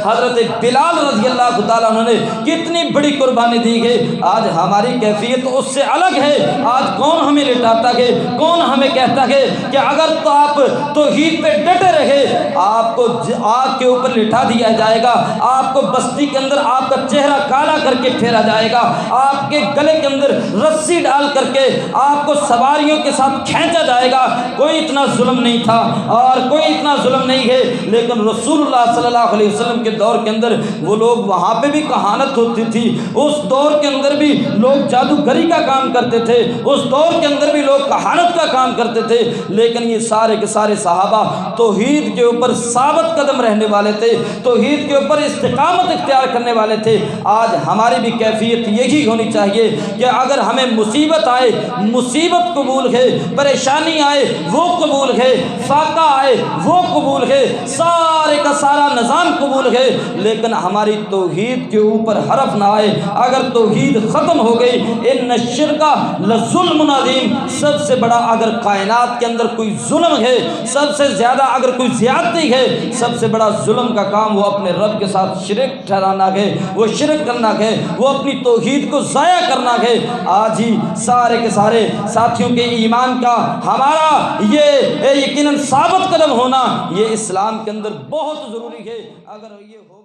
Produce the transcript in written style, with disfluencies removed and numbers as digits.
حضرت بلال رضی اللہ تعالیٰ عنہ نے کتنی بڑی قربانی دی ہے. آج ہماری کیفیت اس سے الگ ہے. آج کون ہمیں لٹاتا ہے, کون ہمیں کہتا ہے کہ اگر تو آپ توحید پہ ڈٹے رہے آپ کو آگ کے اوپر لٹا دیا جائے گا, آپ کو بستی کے اندر آپ کا چہرہ کالا کر کے پھیرا جائے گا, آپ کے گلے کے اندر رسی ڈال کر کے آپ کو سواریوں کے ساتھ کھینچا جائے گا. کوئی اتنا ظلم نہیں تھا اور کوئی اتنا ظلم نہیں ہے. لیکن رسول اللہ صلی اللہ علیہ وسلم کے دور کے اندر وہ لوگ, وہاں پہ بھی کہانت ہوتی تھی, اس دور کے اندر بھی لوگ جادوگری کا کام کرتے تھے, اس دور کے اندر بھی لوگ کہانت کا کام کرتے تھے. لیکن یہ سارے کے سارے صحابہ توحید کے اوپر ثابت قدم رہنے والے تھے, توحید کے اوپر استقامت اختیار کرنے والے تھے. آج ہماری بھی کیفیت یہی ہونی چاہیے کہ اگر ہمیں مصیبت آئے مصیبت قبول ہے, پریشانی آئے وہ قبول ہے, فاقہ آئے وہ قبول ہے, سارے کا سارا نظام قبول ہے, لیکن ہماری توحید کے اوپر حرف نہ آئے. اگر توحید ختم ہو گئی, ان الشرک لظلم عظیم, سب سے بڑا اگر کائنات کے اندر کوئی ظلم ہے, سب سے زیادہ اگر کوئی زیادتی ہے, سب سے بڑا ظلم کا کام وہ اپنے رب کے ساتھ شرک ٹھہرانا ہے, وہ شرک کرنا ہے, وہ اپنی توحید کو ضائع کرنا ہے. آج ہی سارے کے سارے ساتھیوں کے ایمان کا ہمارا یہ یقیناً ثابت قدم ہونا یہ اسلام کے اندر بہت ضروری ہے. اگر یہ ہو